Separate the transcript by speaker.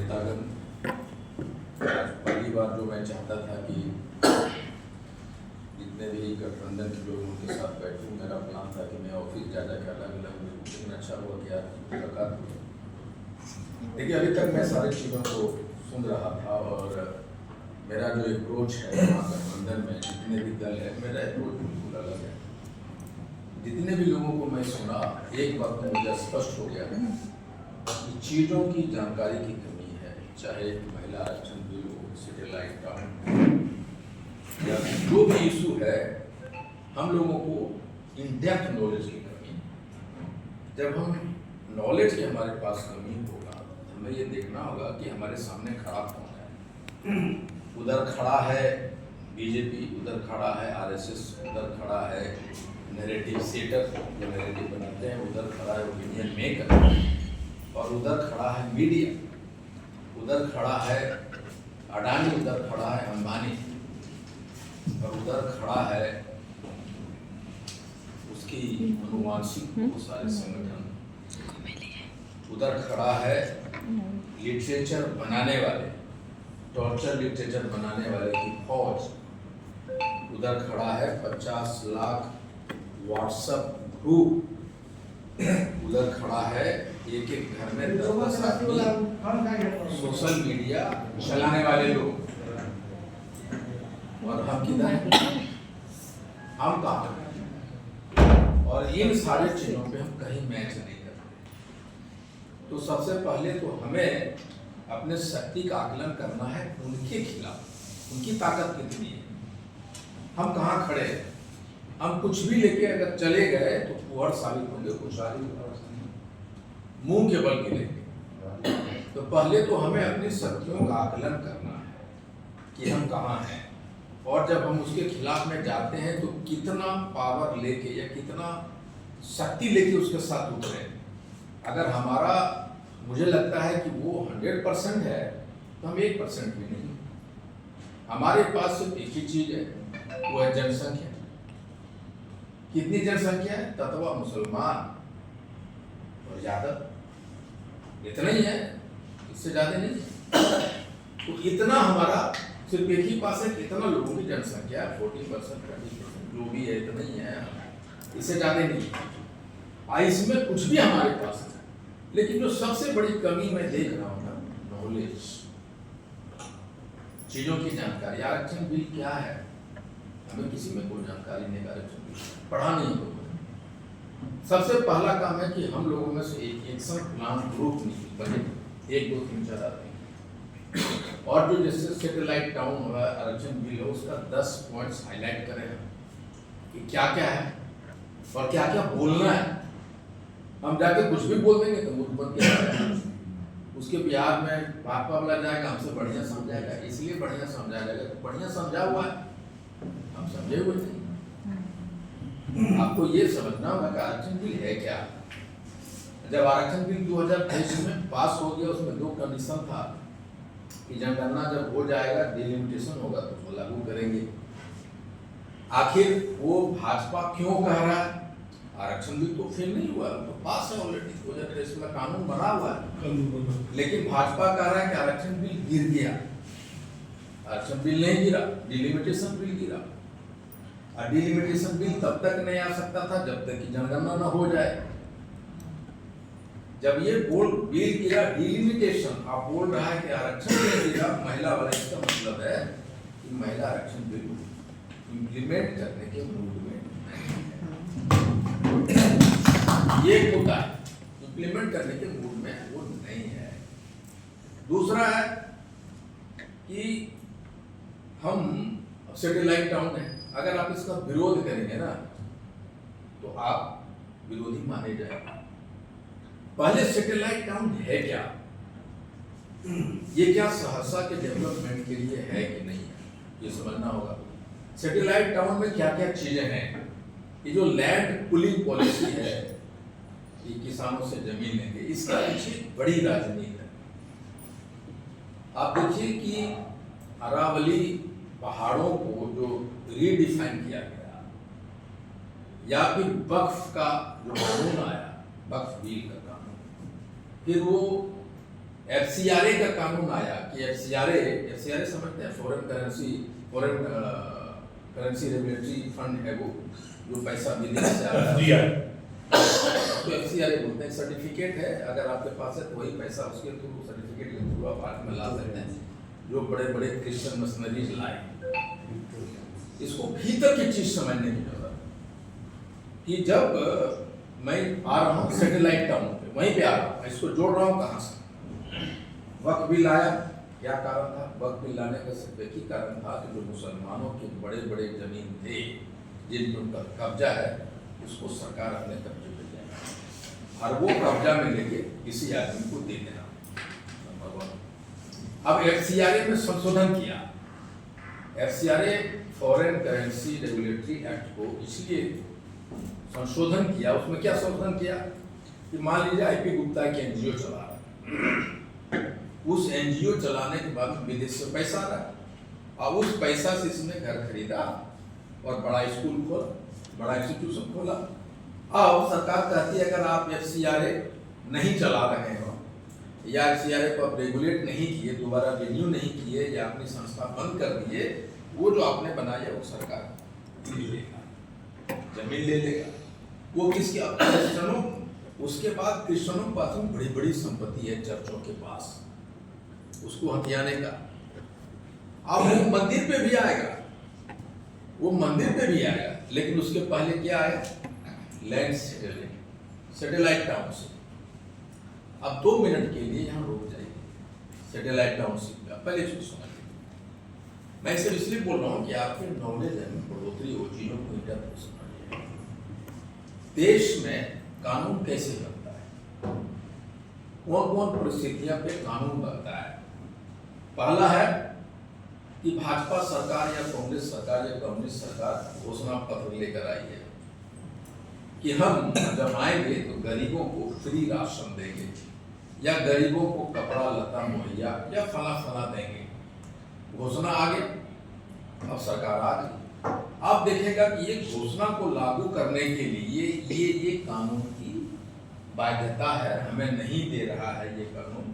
Speaker 1: नेतागण, पहली बार जो मैं चाहता था कि जितने भी गठबंधन के लोग उनके साथ बैठूं, मेरा प्लान था कि मैं ऑफिस जा के अलग अलग, लेकिन अच्छा हुआ कि आज मुलाकात हुई। देखिए, अभी तक मैं सारी चीज़ों को सुन रहा था और मेरा जो अप्रोच है गठबंधन में जितने भी दल है, मेरा अप्रोच बिल्कुल अलग है। जितने भी लोगों को मैं सुना, एक बात तो मुझे स्पष्ट हो गया कि चीज़ों की जानकारी की कमी है, चाहे महिला आरक्षण बिल हो, सैटेलाइट टाउन या जो भी इशू है, हम लोगों को इन डेप्थ नॉलेज की कमी है। जब हम नॉलेज की हमारे पास कमी होगा, हमें ये देखना होगा कि हमारे सामने खड़ा कौन है। उधर खड़ा है बीजेपी, उधर खड़ा है आरएसएस, उधर खड़ा है नैरेटिव सेटर जो नैरेटिव बनाते हैं, उधर खड़ा है ओपिनियन मेकर, और उधर खड़ा है मीडिया, उधर खड़ा है अडानी, उधर खड़ा है अंबानी, और उधर खड़ा है उसकी अनुवांशिक बहुत सारे संगठन, उधर खड़ा है लिटरेचर बनाने वाले, टॉर्चर लिटरेचर बनाने वाले की फौज, उधर खड़ा है 50 लाख व्हाट्सएप ग्रुप, उधर खड़ा है एक एक घर में 10 आदमी सोशल मीडिया चलाने वाले लोग, और हम किधर हैं? हम कहाँ? और इन सारे चीजों पे हम कहीं मैच नहीं करते। तो सबसे पहले तो हमें अपने शक्ति का आकलन करना है उनके खिलाफ, उनकी ताकत कितनी है, हम कहाँ खड़े हैं। हम कुछ भी लेके अगर चले गए तो कुहड़ साबित होंगे, खुशहाली मुंह के बल गिरेंगे। तो पहले तो हमें अपनी शक्तियों का आकलन करना है कि हम कहाँ हैं, और जब हम उसके खिलाफ में जाते हैं तो कितना पावर लेके या कितना शक्ति लेके उसके साथ उतरे। अगर हमारा, मुझे लगता है कि वो 100% है तो हम 1% भी नहीं। हमारे पास सिर्फ एक ही चीज है, वो है जनसंख्या। कितनी जनसंख्या है? तत्वा मुसलमान और यादव, इतना ही है, इससे ज्यादा नहीं। तो इतना हमारा सिर्फ एक ही पास है, कितना लोगों की जनसंख्या है, 40%, 20% जो भी है, इतना ही है, इससे ज्यादा नहीं। इसमें कुछ भी हमारे पास है, लेकिन जो सबसे बड़ी कमी मैं देख रहा हूँ ना, नॉलेज, चीजों की जानकारी। आरक्षण बिल क्या है, हमें किसी में कोई जानकारी नहीं। आरक्षण बिल पढ़ा नहीं लोगों ने। सबसे पहला काम है कि हम लोगों में से एक एक्शन प्लान ग्रुप बने, 1, 2, 3, 4 आदमी, और जो जैसे सैटेलाइट टाउन हुआ, आरक्षण बिल हो, उसका 10 पॉइंट्स हाईलाइट करें कि क्या क्या है और क्या क्या बोलना है। हम जाके कुछ भी बोल देंगे तो मुझ बन के उसके बिहार में भाजपा वाला जाएगा, हमसे बढ़िया समझाएगा, इसलिए बढ़िया समझाया जाएगा, तो बढ़िया समझा हुआ है, हम समझे हुए नहीं। आपको ये समझना होगा कि आरक्षण बिल है क्या। जब आरक्षण बिल 2023 में पास हो गया, उसमें 2 कंडीशन था कि जनगणना जब हो जाएगा, डिलिमिटेशन होगा तो उसको लागू करेंगे। आखिर वो भाजपा क्यों कह रहा है? आरक्षण बिल तो फेल नहीं हुआ, तो पास है ऑलरेडी, 2023 में कानून बना हुआ है, लेकिन भाजपा कह रहा है कि आरक्षण बिल गिर गया। आरक्षण बिल नहीं गिरा, डिलिमिटेशन बिल गिरा। और डिलिमिटेशन बिल तब तक नहीं आ सकता था जब तक कि जनगणना न हो जाए। जब ये बोल बिल गिरा डिलिमिटेशन, आप बोल रहा है कि आरक्षण बिल गिरा महिला वाला, इसका मतलब है कि महिला आरक्षण बिल इम्प्लीमेंट करने के मूड में ये होता है, इम्प्लीमेंट करने के मूड में वो नहीं है। दूसरा है कि हम सैटेलाइट टाउन है, अगर आप इसका विरोध करेंगे ना तो आप विरोधी माने जाएंगे। पहले सैटेलाइट टाउन है क्या, ये क्या सहरसा के डेवलपमेंट के लिए है कि नहीं है, ये समझना होगा। सैटेलाइट टाउन में क्या क्या चीजें हैं। ये जो लैंड पुलिंग पॉलिसी है कि किसानों से जमीन लेंगे, इसका पीछे बड़ी राजनीति है। आप देखिए कि अरावली पहाड़ों को जो रीडिफाइन किया गया, या फिर वक्फ का जो कानून आया, वक्फ बिल का कानून, फिर वो FCRA का कानून आया कि FCRA समझते हैं, फॉरेन करेंसी रेगुलेटरी फंड है वो, जो पैसा विदेश से आ रहा है तो FCRA बोलते हैं। सर्टिफिकेट है, अगर आपके पास है तो वही पैसा उसके थ्रू, सर्टिफिकेट के थ्रू आप भारत में ला सकते हैं, जो बड़े बड़े क्रिश्चियन मिशनरीज लाए। इसको भीतर की चीज समझने की जरूरत कि जब मैं आ रहा हूँ सैटेलाइट टाउन पे, वहीं पे आ रहा हूँ, इसको जोड़ रहा हूँ कहाँ से? वक्त बिल आया, क्या कारण था? वक्त बिल लाने का सिर्फ एक ही कारण था कि जो मुसलमानों के बड़े बड़े जमीन थे जिन पर उनका कब्जा है, उसको सरकार अपने कब्जे में ले और वो कब्जा में लेके किसी आदमी को दे देना, नंबर 1। अब FCRA में संशोधन किया, FCRA foreign currency regulatory act को इसलिए संशोधन किया। उसमें क्या संशोधन किया कि मान लीजिए IP गुप्ता की NGO चला रहा है, उस NGO चलाने के बाद विदेश से पैसा आ रहा है, अब उस पैसा से इसने घर खरीदा और बड़ा स्कूल खोला, बड़ा इंस्टीट्यूशन खोला। अब सरकार कहती है अगर आप FCRA नहीं चला रहे हो या FCRA को आप रेगुलेट नहीं किए, दोबारा रिन्यू नहीं किए या अपनी संस्था बंद कर दिए, वो जो आपने बनाया वो सरकार ले लेगा, जमीन ले लेगा। वो किसके? क्रिश्चियनों। उसके बाद क्रिश्चियनों के पास में बड़ी बड़ी संपत्ति है चर्चों के पास, उसको हथियाने का। अब वो मंदिर पे भी आएगा, वो मंदिर पे भी आएगा, लेकिन उसके पहले क्या आया? Land satellite township. अब 2 मिनट के लिए यहाँ रुक जाइए, सैटेलाइट टाउनशिप का पहले इसको समझिए। मैं इसे इसलिए बोल रहा हूँ कि आपके नॉलेज में बढ़ोतरी हो, चीजों को इंटरप्रेट समझिए। देश में कानून कैसे बनता है, कौन कौन परिस्थितियां पे कानून बनता है? पहला है कि भाजपा सरकार या कांग्रेस सरकार या कम्युनिस्ट सरकार घोषणा पत्र लेकर आई है कि हम जब आएंगे तो गरीबों को फ्री राशन देंगे या गरीबों को कपड़ा लता मुहैया या फला देंगे। घोषणा आ गई, अब सरकार आ गई। आप देखेगा कि ये घोषणा को लागू करने के लिए ये कानून की बाध्यता है, हमें नहीं दे रहा है ये कानून,